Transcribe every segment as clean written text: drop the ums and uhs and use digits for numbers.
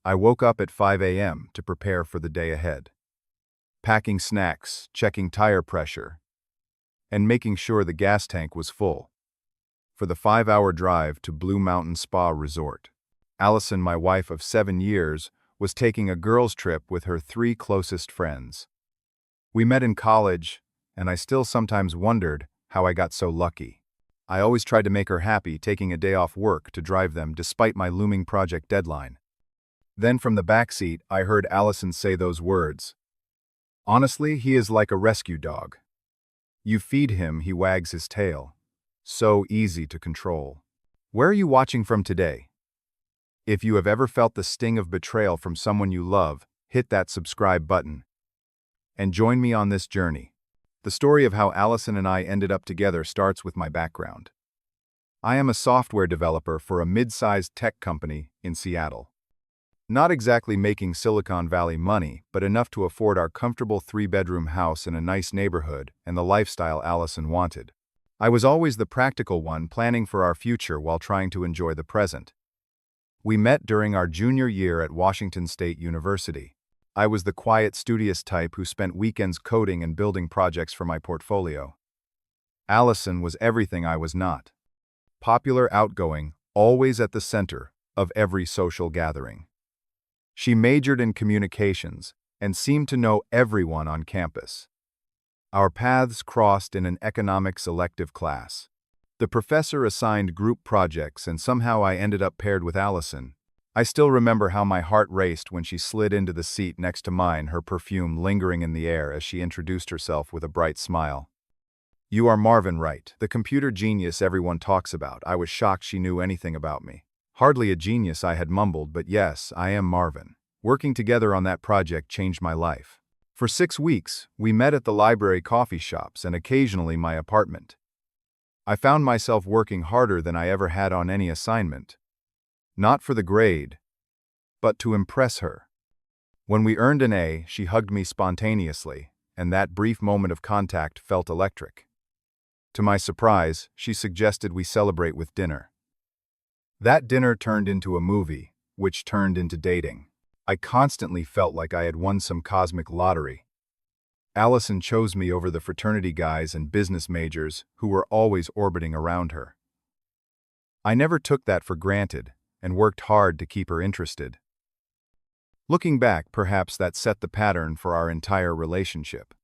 I woke up at 5 a.m. to prepare for the day ahead, packing snacks, checking tire pressure, and making sure the gas tank was full for the 5-hour drive to Blue Mountain Spa Resort. Allison, my wife of 7 years, was taking a girls' trip with her 3 closest friends. We met in college, and I still sometimes wondered how I got so lucky. I always tried to make her happy, taking a day off work to drive them despite my looming project deadline. Then from the backseat, I heard Allison say those words. Honestly, he is like a rescue dog. You feed him, he wags his tail. So easy to control. Where are you watching from today? If you have ever felt the sting of betrayal from someone you love, hit that subscribe button and join me on this journey. The story of how Allison and I ended up together starts with my background. I am a software developer for a mid-sized tech company in Seattle. Not exactly making Silicon Valley money, but enough to afford our comfortable 3-bedroom house in a nice neighborhood and the lifestyle Allison wanted. I was always the practical one, planning for our future while trying to enjoy the present. We met during our junior year at Washington State University. I was the quiet, studious type who spent weekends coding and building projects for my portfolio. Allison was everything I was not. Popular, outgoing, always at the center of every social gathering. She majored in communications and seemed to know everyone on campus. Our paths crossed in an economics elective class. The professor assigned group projects, and somehow I ended up paired with Allison. I still remember how my heart raced when she slid into the seat next to mine, her perfume lingering in the air as she introduced herself with a bright smile. You are Marvin, right? The computer genius everyone talks about. I was shocked she knew anything about me. Hardly a genius, I had mumbled, but yes, I am Marvin. Working together on that project changed my life. For 6 weeks, we met at the library, coffee shops, and occasionally my apartment. I found myself working harder than I ever had on any assignment. Not for the grade, but to impress her. When we earned an A, she hugged me spontaneously, and that brief moment of contact felt electric. To my surprise, she suggested we celebrate with dinner. That dinner turned into a movie, which turned into dating. I constantly felt like I had won some cosmic lottery. Allison chose me over the fraternity guys and business majors who were always orbiting around her. I never took that for granted and worked hard to keep her interested. Looking back, perhaps that set the pattern for our entire relationship.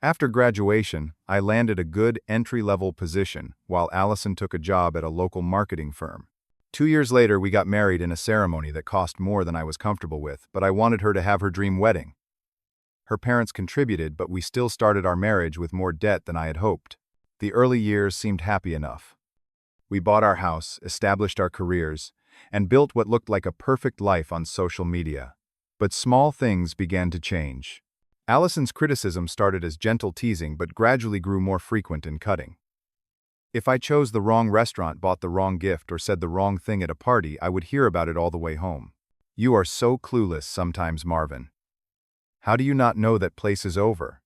After graduation, I landed a good entry-level position while Allison took a job at a local marketing firm. 2 years later, we got married in a ceremony that cost more than I was comfortable with, but I wanted her to have her dream wedding. Her parents contributed, but we still started our marriage with more debt than I had hoped. The early years seemed happy enough. We bought our house, established our careers, and built what looked like a perfect life on social media. But small things began to change. Allison's criticism started as gentle teasing but gradually grew more frequent and cutting. If I chose the wrong restaurant, bought the wrong gift, or said the wrong thing at a party, I would hear about it all the way home. You are so clueless sometimes, Marvin. How do you not know that place is over?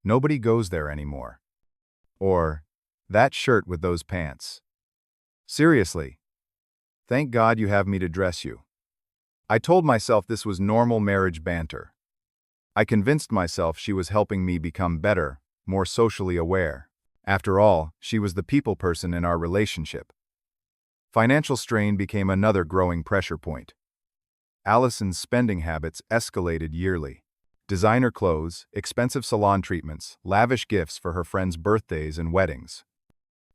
Nobody goes there anymore. Or, that shirt with those pants. Seriously. Thank God you have me to dress you. I told myself this was normal marriage banter. I convinced myself she was helping me become better, more socially aware. After all, she was the people person in our relationship. Financial strain became another growing pressure point. Allison's spending habits escalated yearly. Designer clothes, expensive salon treatments, lavish gifts for her friends' birthdays and weddings.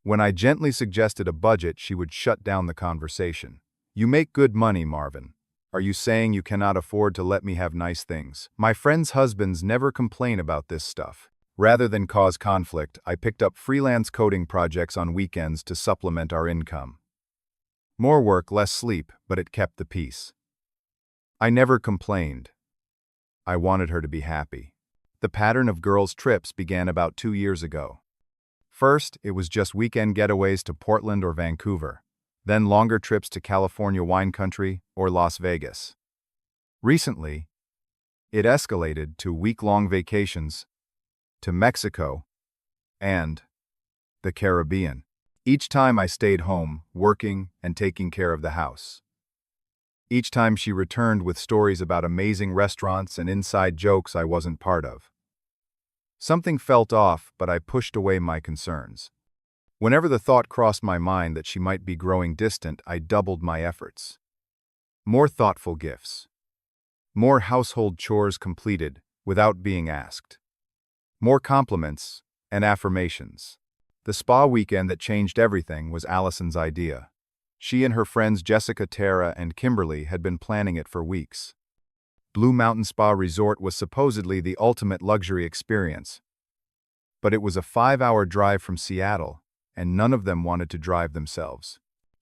When I gently suggested a budget, she would shut down the conversation. You make good money, Marvin. Are you saying you cannot afford to let me have nice things? My friends' husbands never complain about this stuff. Rather than cause conflict, I picked up freelance coding projects on weekends to supplement our income. More work, less sleep, but it kept the peace. I never complained. I wanted her to be happy. The pattern of girls' trips began about 2 years ago. First, it was just weekend getaways to Portland or Vancouver, then longer trips to California wine country or Las Vegas. Recently, it escalated to week-long vacations to Mexico and the Caribbean. Each time I stayed home, working and taking care of the house. Each time she returned with stories about amazing restaurants and inside jokes I wasn't part of. Something felt off, but I pushed away my concerns. Whenever the thought crossed my mind that she might be growing distant, I doubled my efforts. More thoughtful gifts. More household chores completed without being asked. More compliments and affirmations. The spa weekend that changed everything was Allison's idea. She and her friends Jessica, Tara, and Kimberly had been planning it for weeks. Blue Mountain Spa Resort was supposedly the ultimate luxury experience. But it was a 5-hour drive from Seattle, and none of them wanted to drive themselves.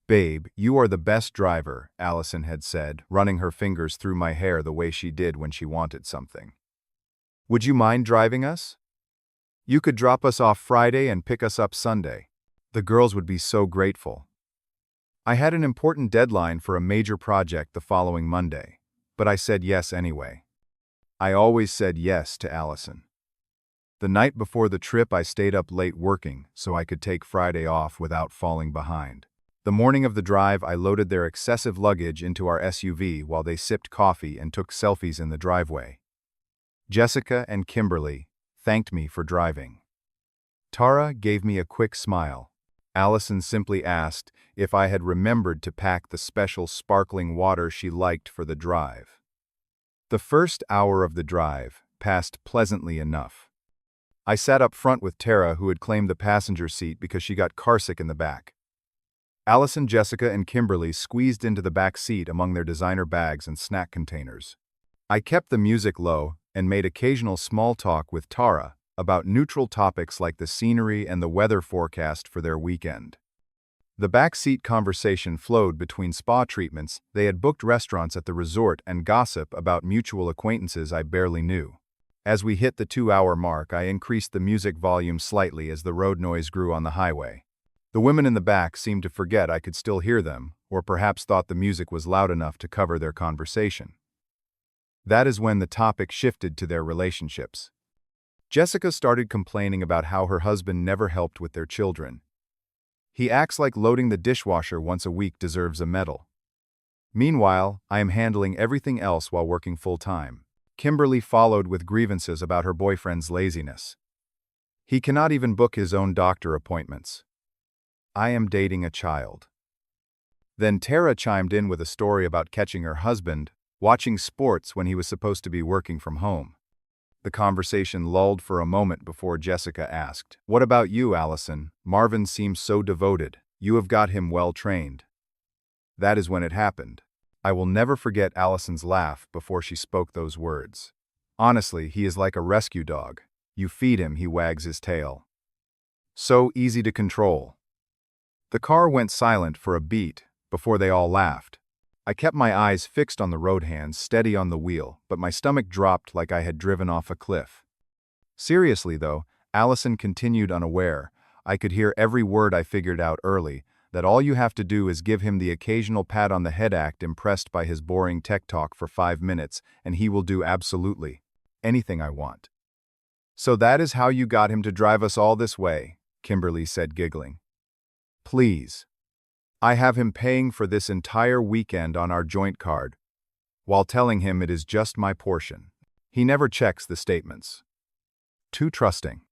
"Babe, you are the best driver," Allison had said, running her fingers through my hair the way she did when she wanted something. "Would you mind driving us? You could drop us off Friday and pick us up Sunday." The girls would be so grateful. I had an important deadline for a major project the following Monday, but I said yes anyway. I always said yes to Allison. The night before the trip, I stayed up late working so I could take Friday off without falling behind. The morning of the drive, I loaded their excessive luggage into our SUV while they sipped coffee and took selfies in the driveway. Jessica and Kimberly thanked me for driving. Tara gave me a quick smile. Allison simply asked if I had remembered to pack the special sparkling water she liked for the drive. The first hour of the drive passed pleasantly enough. I sat up front with Tara, who had claimed the passenger seat because she got carsick in the back. Allison, Jessica, and Kimberly squeezed into the back seat among their designer bags and snack containers. I kept the music low and made occasional small talk with Tara about neutral topics like the scenery and the weather forecast for their weekend. The backseat conversation flowed between spa treatments, they had booked restaurants at the resort, and gossip about mutual acquaintances I barely knew. As we hit the 2-hour mark, I increased the music volume slightly as the road noise grew on the highway. The women in the back seemed to forget I could still hear them, or perhaps thought the music was loud enough to cover their conversation. That is when the topic shifted to their relationships. Jessica started complaining about how her husband never helped with their children. "He acts like loading the dishwasher once a week deserves a medal. Meanwhile, I am handling everything else while working full-time." Kimberly followed with grievances about her boyfriend's laziness. "He cannot even book his own doctor appointments. I am dating a child." Then Tara chimed in with a story about catching her husband watching sports when he was supposed to be working from home. The conversation lulled for a moment before Jessica asked, "What about you, Allison? Marvin seems so devoted. You have got him well trained." That is when it happened. I will never forget Allison's laugh before she spoke those words. "Honestly, he is like a rescue dog. You feed him, he wags his tail. So easy to control." The car went silent for a beat before they all laughed. I kept my eyes fixed on the road hands, steady on the wheel, but my stomach dropped like I had driven off a cliff. Seriously, though, Allison continued unaware. I could hear every word. I figured out early that all you have to do is give him the occasional pat on the head, act impressed by his boring tech talk for 5 minutes, and he will do absolutely anything I want. "So that is how you got him to drive us all this way," Kimberly said, giggling. "Please. I have him paying for this entire weekend on our joint card, while telling him it is just my portion. He never checks the statements. Too trusting."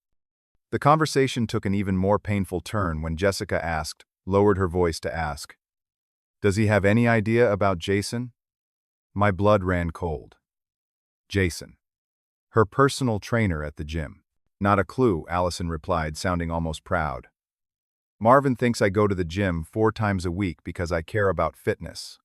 The conversation took an even more painful turn when Jessica lowered her voice to ask, "Does he have any idea about Jason?" My blood ran cold. Jason. Her personal trainer at the gym. "Not a clue," Allison replied, sounding almost proud. "Marvin thinks I go to the gym 4 times a week because I care about fitness.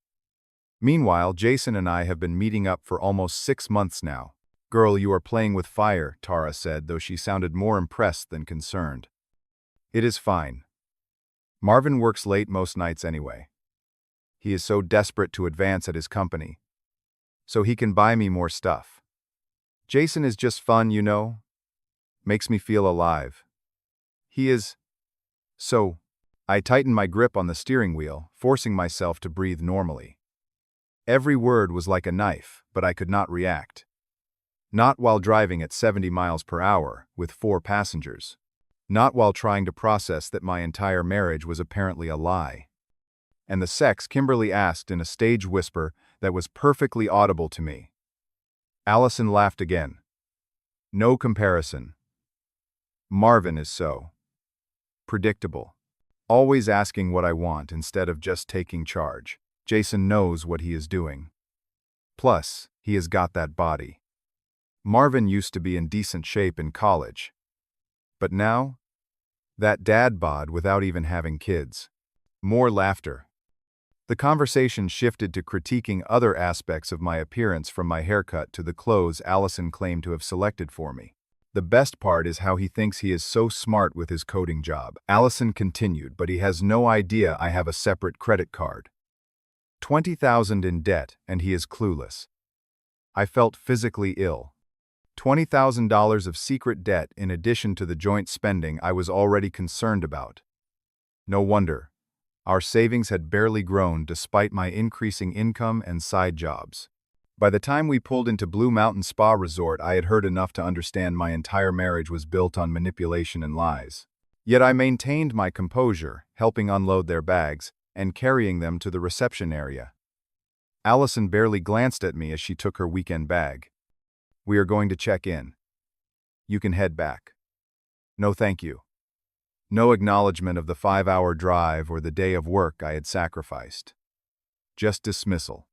Meanwhile, Jason and I have been meeting up for almost 6 months now." "Girl, you are playing with fire," Tara said, though she sounded more impressed than concerned. "It is fine. Marvin works late most nights anyway. He is so desperate to advance at his company, so he can buy me more stuff. Jason is just fun, you know. Makes me feel alive. He is. So." I tightened my grip on the steering wheel, forcing myself to breathe normally. Every word was like a knife, but I could not react. Not while driving at 70 miles per hour with 4 passengers. Not while trying to process that my entire marriage was apparently a lie. "And the sex?" Kimberly asked in a stage whisper that was perfectly audible to me. Allison laughed again. No comparison. Marvin is so predictable. Always asking what I want instead of just taking charge. Jason knows what he is doing. Plus, he has got that body. Marvin used to be in decent shape in college. But now, that dad bod without even having kids. More laughter. The conversation shifted to critiquing other aspects of my appearance, from my haircut to the clothes Allison claimed to have selected for me. The best part is how he thinks he is so smart with his coding job. Allison continued, but he has no idea I have a separate credit card. $20,000 in debt, and he is clueless. I felt physically ill. $20,000 of secret debt in addition to the joint spending I was already concerned about. No wonder. Our savings had barely grown despite my increasing income and side jobs. By the time we pulled into Blue Mountain Spa Resort, I had heard enough to understand my entire marriage was built on manipulation and lies. Yet I maintained my composure, helping unload their bags and carrying them to the reception area. Allison barely glanced at me as she took her weekend bag. We are going to check in. You can head back. No thank you. No acknowledgement of the 5-hour drive or the day of work I had sacrificed. Just dismissal.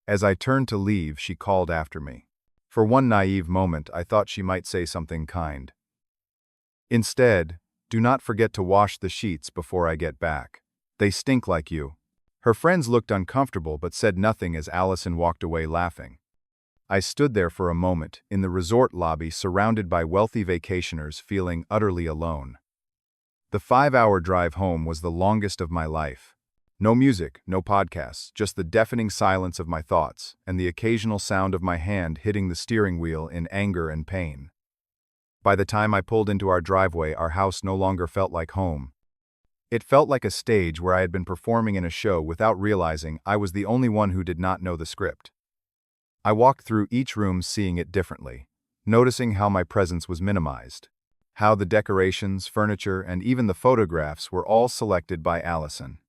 As I turned to leave, she called after me. For one naive moment, I thought she might say something kind. Instead, do not forget to wash the sheets before I get back. They stink like you. Her friends looked uncomfortable but said nothing as Allison walked away laughing. I stood there for a moment, in the resort lobby surrounded by wealthy vacationers, feeling utterly alone. The 5-hour drive home was the longest of my life. No music, no podcasts, just the deafening silence of my thoughts, and the occasional sound of my hand hitting the steering wheel in anger and pain. By the time I pulled into our driveway, our house no longer felt like home. It felt like a stage where I had been performing in a show without realizing I was the only one who did not know the script. I walked through each room seeing it differently, noticing how my presence was minimized, how the decorations, furniture, and even the photographs were all selected by Allison.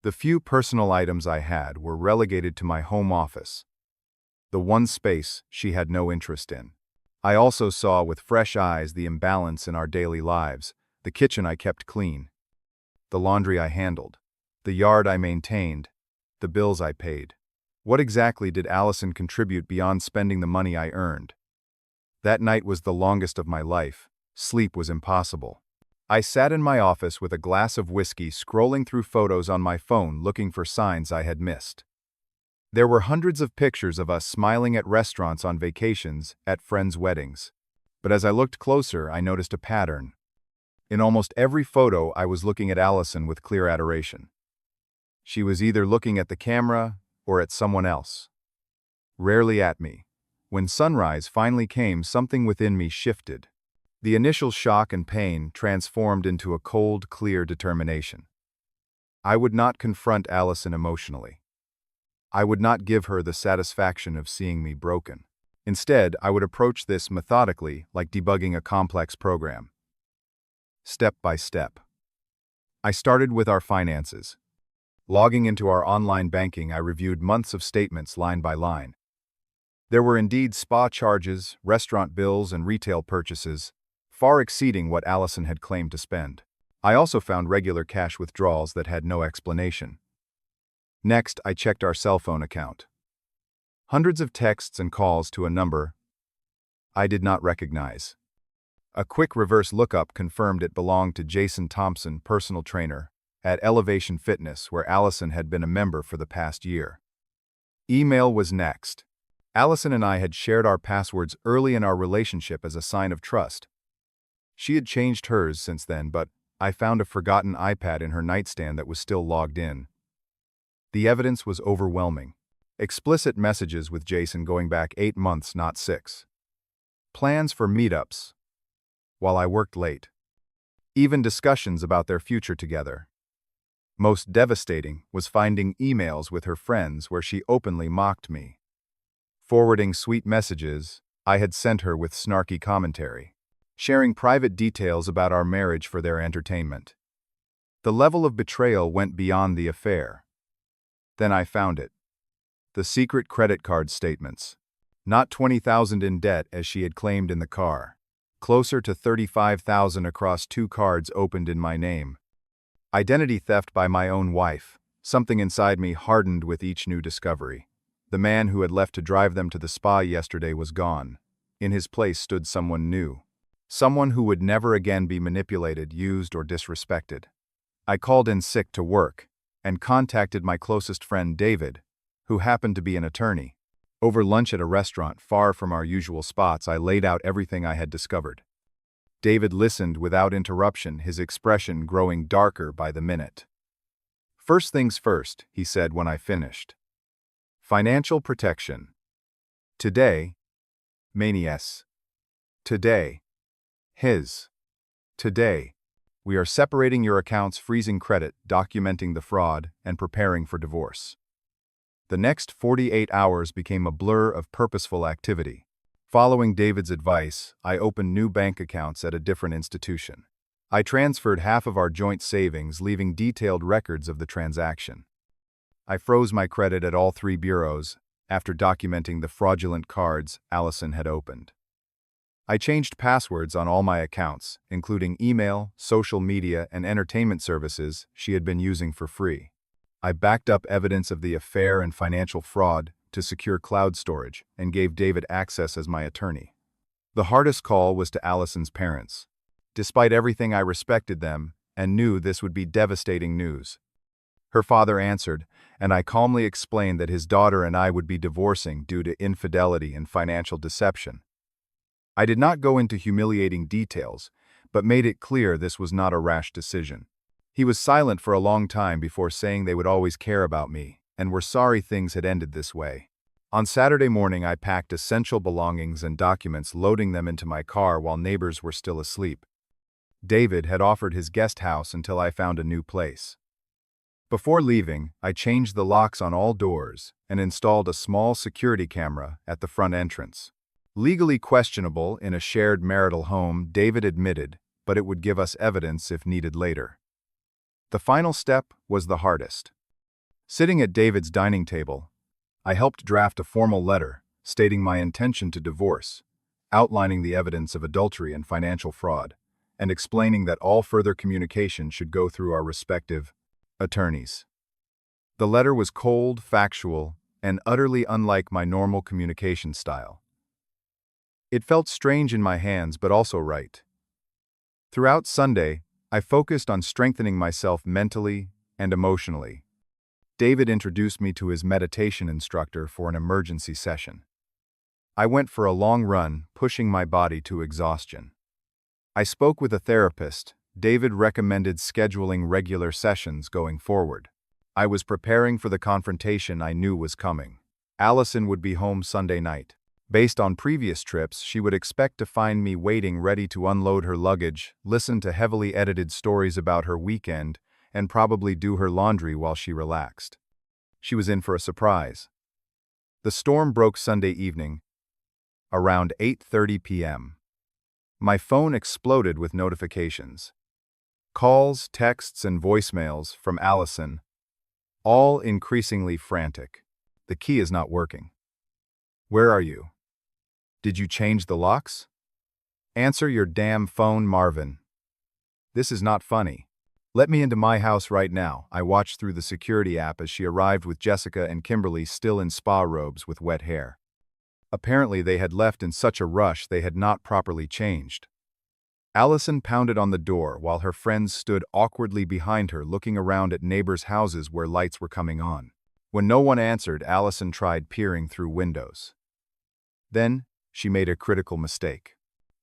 The few personal items I had were relegated to my home office, the one space she had no interest in. I also saw with fresh eyes the imbalance in our daily lives, the kitchen I kept clean, the laundry I handled, the yard I maintained, the bills I paid. What exactly did Allison contribute beyond spending the money I earned? That night was the longest of my life. Sleep was impossible. I sat in my office with a glass of whiskey, scrolling through photos on my phone looking for signs I had missed. There were hundreds of pictures of us smiling at restaurants, on vacations, at friends' weddings. But as I looked closer, I noticed a pattern. In almost every photo, I was looking at Allison with clear adoration. She was either looking at the camera or at someone else. Rarely at me. When sunrise finally came, something within me shifted. The initial shock and pain transformed into a cold, clear determination. I would not confront Allison emotionally. I would not give her the satisfaction of seeing me broken. Instead, I would approach this methodically, like debugging a complex program. Step by step. I started with our finances. Logging into our online banking, I reviewed months of statements line by line. There were indeed spa charges, restaurant bills, and retail purchases, far exceeding what Allison had claimed to spend. I also found regular cash withdrawals that had no explanation. Next, I checked our cell phone account. Hundreds of texts and calls to a number I did not recognize. A quick reverse lookup confirmed it belonged to Jason Thompson, personal trainer, at Elevation Fitness, where Allison had been a member for the past year. Email was next. Allison and I had shared our passwords early in our relationship as a sign of trust. She had changed hers since then, but I found a forgotten iPad in her nightstand that was still logged in. The evidence was overwhelming. Explicit messages with Jason going back 8 months, not 6. Plans for meetups while I worked late. Even discussions about their future together. Most devastating was finding emails with her friends where she openly mocked me. Forwarding sweet messages I had sent her with snarky commentary. Sharing private details about our marriage for their entertainment. The level of betrayal went beyond the affair. Then I found it. The secret credit card statements. Not 20,000 in debt as she had claimed in the car. Closer to 35,000 across 2 cards opened in my name. Identity theft by my own wife. Something inside me hardened with each new discovery. The man who had left to drive them to the spa yesterday was gone. In his place stood someone new. Someone who would never again be manipulated, used, or disrespected. I called in sick to work and contacted my closest friend David, who happened to be an attorney. Over lunch at a restaurant far from our usual spots, I laid out everything I had discovered. David listened without interruption, his expression growing darker by the minute. "First things first," he said when I finished. "Financial protection. Today, Manias. Today, his. Today, we are separating your accounts, freezing credit, documenting the fraud, and preparing for divorce." The next 48 hours became a blur of purposeful activity. Following David's advice, I opened new bank accounts at a different institution. I transferred half of our joint savings, leaving detailed records of the transaction. I froze my credit at all 3 bureaus after documenting the fraudulent cards Allison had opened. I changed passwords on all my accounts, including email, social media, and entertainment services she had been using for free. I backed up evidence of the affair and financial fraud to secure cloud storage and gave David access as my attorney. The hardest call was to Allison's parents. Despite everything, I respected them and knew this would be devastating news. Her father answered, and I calmly explained that his daughter and I would be divorcing due to infidelity and financial deception. I did not go into humiliating details, but made it clear this was not a rash decision. He was silent for a long time before saying they would always care about me, and were sorry things had ended this way. On Saturday morning, I packed essential belongings and documents, loading them into my car while neighbors were still asleep. David had offered his guest house until I found a new place. Before leaving, I changed the locks on all doors and installed a small security camera at the front entrance. Legally questionable in a shared marital home, David admitted, but it would give us evidence if needed later. The final step was the hardest. Sitting at David's dining table, I helped draft a formal letter stating my intention to divorce, outlining the evidence of adultery and financial fraud, and explaining that all further communication should go through our respective attorneys. The letter was cold, factual, and utterly unlike my normal communication style. It felt strange in my hands, but also right. Throughout Sunday, I focused on strengthening myself mentally and emotionally. David introduced me to his meditation instructor for an emergency session. I went for a long run, pushing my body to exhaustion. I spoke with a therapist. David recommended scheduling regular sessions going forward. I was preparing for the confrontation I knew was coming. Allison would be home Sunday night. Based on previous trips, she would expect to find me waiting, ready to unload her luggage, listen to heavily edited stories about her weekend, and probably do her laundry while she relaxed. She was in for a surprise. The storm broke Sunday evening, around 8:30 p.m. My phone exploded with notifications. Calls, texts, and voicemails from Allison, all increasingly frantic. "The key is not working. Where are you? Did you change the locks? Answer your damn phone, Marvin. This is not funny. Let me into my house right now." I watched through the security app as she arrived with Jessica and Kimberly still in spa robes with wet hair. Apparently they had left in such a rush they had not properly changed. Allison pounded on the door while her friends stood awkwardly behind her, looking around at neighbors' houses where lights were coming on. When no one answered, Allison tried peering through windows. Then, she made a critical mistake.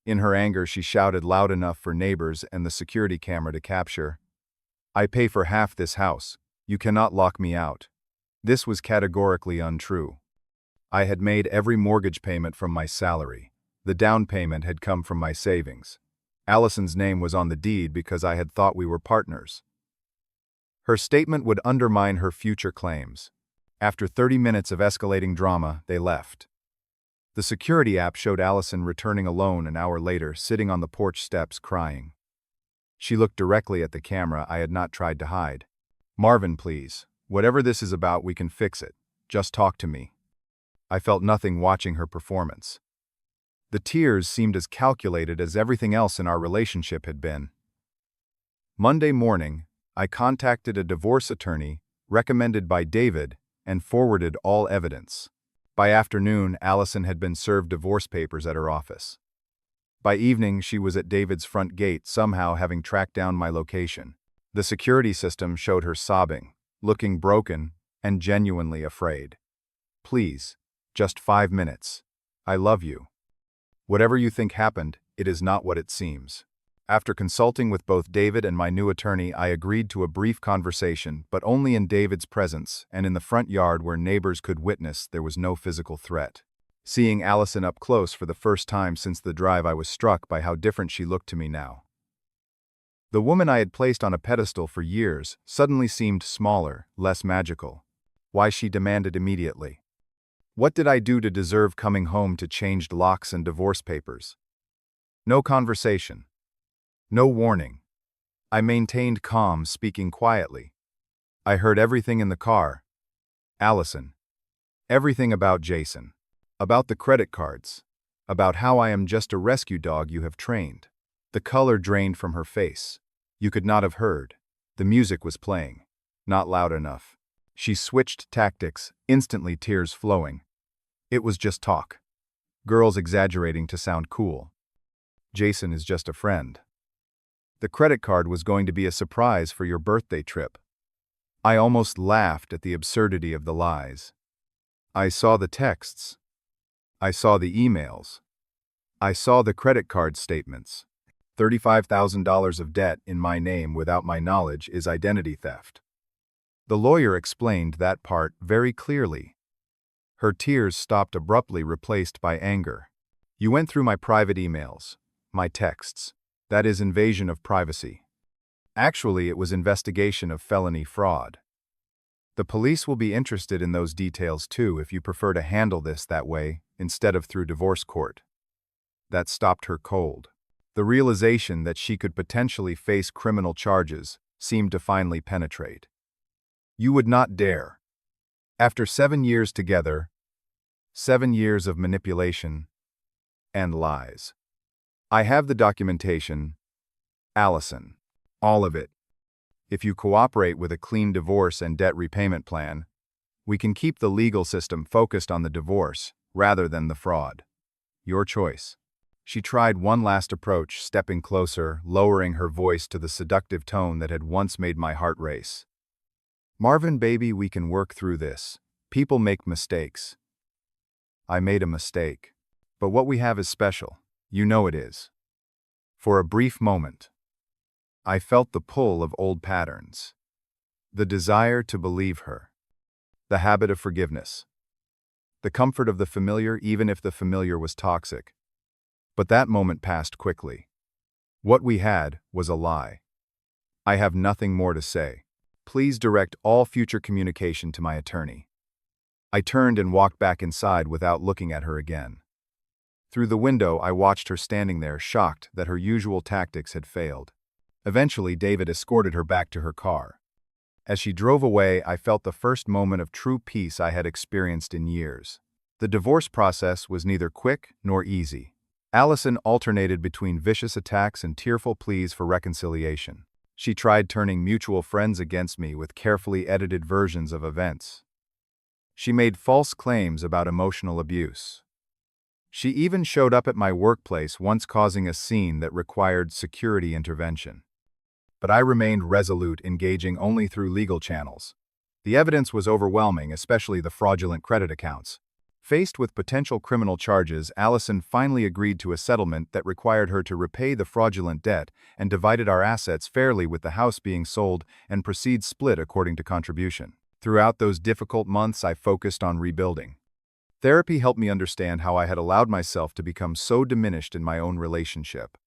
In her anger, she shouted loud enough for neighbors and the security camera to capture, "I pay for half this house. You cannot lock me out." This was categorically untrue. I had made every mortgage payment from my salary. The down payment had come from my savings. Allison's name was on the deed because I had thought we were partners. Her statement would undermine her future claims. After 30 minutes of escalating drama, they left. The security app showed Allison returning alone an hour later, sitting on the porch steps crying. She looked directly at the camera I had not tried to hide. "Marvin, please. Whatever this is about, we can fix it. Just talk to me. I felt nothing watching her performance. The tears seemed as calculated as everything else in our relationship had been. Monday morning, I contacted a divorce attorney recommended by David and forwarded all evidence. By afternoon, Allison had been served divorce papers at her office. By evening, she was at David's front gate, somehow having tracked down my location. The security system showed her sobbing, looking broken, and genuinely afraid. Please, just 5 minutes. I love you. Whatever you think happened, it is not what it seems. After consulting with both David and my new attorney, I agreed to a brief conversation, but only in David's presence and in the front yard where neighbors could witness there was no physical threat. Seeing Allison up close for the first time since the drive, I was struck by how different she looked to me now. The woman I had placed on a pedestal for years suddenly seemed smaller, less magical. Why, she demanded immediately. What did I do to deserve coming home to changed locks and divorce papers? No conversation. No warning. I maintained calm, speaking quietly. I heard everything in the car. Allison. Everything about Jason. About the credit cards. About how I am just a rescue dog you have trained. The color drained from her face. You could not have heard. The music was playing. Not loud enough. She switched tactics, instantly tears flowing. It was just talk. Girls exaggerating to sound cool. Jason is just a friend. The credit card was going to be a surprise for your birthday trip. I almost laughed at the absurdity of the lies. I saw the texts. I saw the emails. I saw the credit card statements. $35,000 of debt in my name without my knowledge is identity theft. The lawyer explained that part very clearly. Her tears stopped abruptly, replaced by anger. You went through my private emails, my texts. That is invasion of privacy. Actually, it was investigation of felony fraud. The police will be interested in those details too if you prefer to handle this that way instead of through divorce court. That stopped her cold. The realization that she could potentially face criminal charges seemed to finally penetrate. You would not dare. After 7 years together, 7 years of manipulation and lies. I have the documentation, Allison. All of it. If you cooperate with a clean divorce and debt repayment plan, we can keep the legal system focused on the divorce rather than the fraud. Your choice. She tried one last approach, stepping closer, lowering her voice to the seductive tone that had once made my heart race. Marvin, baby, we can work through this. People make mistakes. I made a mistake. But what we have is special. You know it is. For a brief moment, I felt the pull of old patterns. The desire to believe her. The habit of forgiveness. The comfort of the familiar, even if the familiar was toxic. But that moment passed quickly. What we had was a lie. I have nothing more to say. Please direct all future communication to my attorney. I turned and walked back inside without looking at her again. Through the window, I watched her standing there, shocked that her usual tactics had failed. Eventually, David escorted her back to her car. As she drove away, I felt the first moment of true peace I had experienced in years. The divorce process was neither quick nor easy. Allison alternated between vicious attacks and tearful pleas for reconciliation. She tried turning mutual friends against me with carefully edited versions of events. She made false claims about emotional abuse. She even showed up at my workplace once, causing a scene that required security intervention. But I remained resolute, engaging only through legal channels. The evidence was overwhelming, especially the fraudulent credit accounts. Faced with potential criminal charges, Allison finally agreed to a settlement that required her to repay the fraudulent debt and divided our assets fairly, with the house being sold and proceeds split according to contribution. Throughout those difficult months, I focused on rebuilding. Therapy helped me understand how I had allowed myself to become so diminished in my own relationship.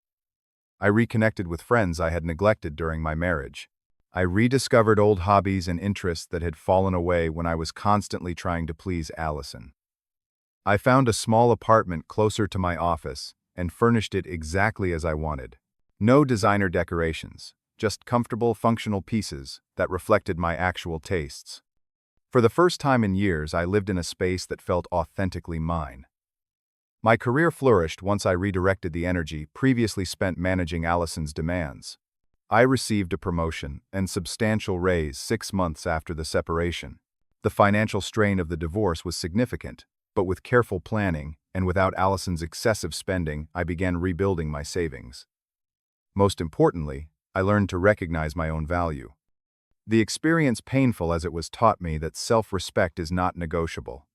I reconnected with friends I had neglected during my marriage. I rediscovered old hobbies and interests that had fallen away when I was constantly trying to please Allison. I found a small apartment closer to my office and furnished it exactly as I wanted. No designer decorations, just comfortable, functional pieces that reflected my actual tastes. For the first time in years, I lived in a space that felt authentically mine. My career flourished once I redirected the energy previously spent managing Allison's demands. I received a promotion and substantial raise 6 months after the separation. The financial strain of the divorce was significant, but with careful planning and without Allison's excessive spending, I began rebuilding my savings. Most importantly, I learned to recognize my own value. The experience, painful as it was, taught me that self-respect is not negotiable.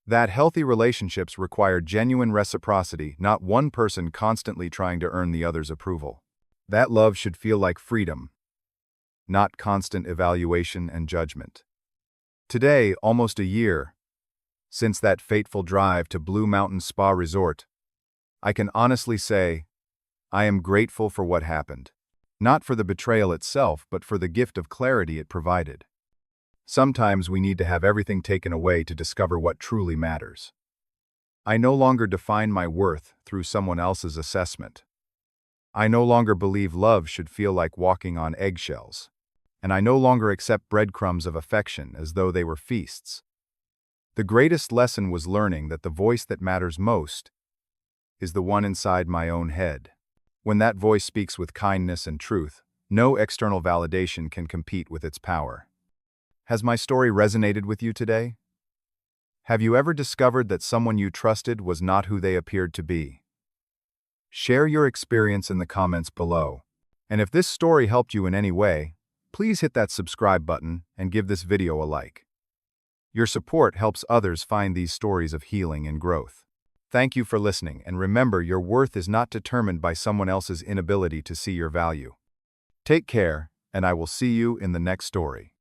That healthy relationships require genuine reciprocity, not one person constantly trying to earn the other's approval. That love should feel like freedom, not constant evaluation and judgment. Today, almost a year since that fateful drive to Blue Mountain Spa Resort, I can honestly say I am grateful for what happened. Not for the betrayal itself, but for the gift of clarity it provided. Sometimes we need to have everything taken away to discover what truly matters. I no longer define my worth through someone else's assessment. I no longer believe love should feel like walking on eggshells. And I no longer accept breadcrumbs of affection as though they were feasts. The greatest lesson was learning that the voice that matters most is the one inside my own head. When that voice speaks with kindness and truth, no external validation can compete with its power. Has my story resonated with you today? Have you ever discovered that someone you trusted was not who they appeared to be? Share your experience in the comments below. And if this story helped you in any way, please hit that subscribe button and give this video a like. Your support helps others find these stories of healing and growth. Thank you for listening, and remember, your worth is not determined by someone else's inability to see your value. Take care, and I will see you in the next story.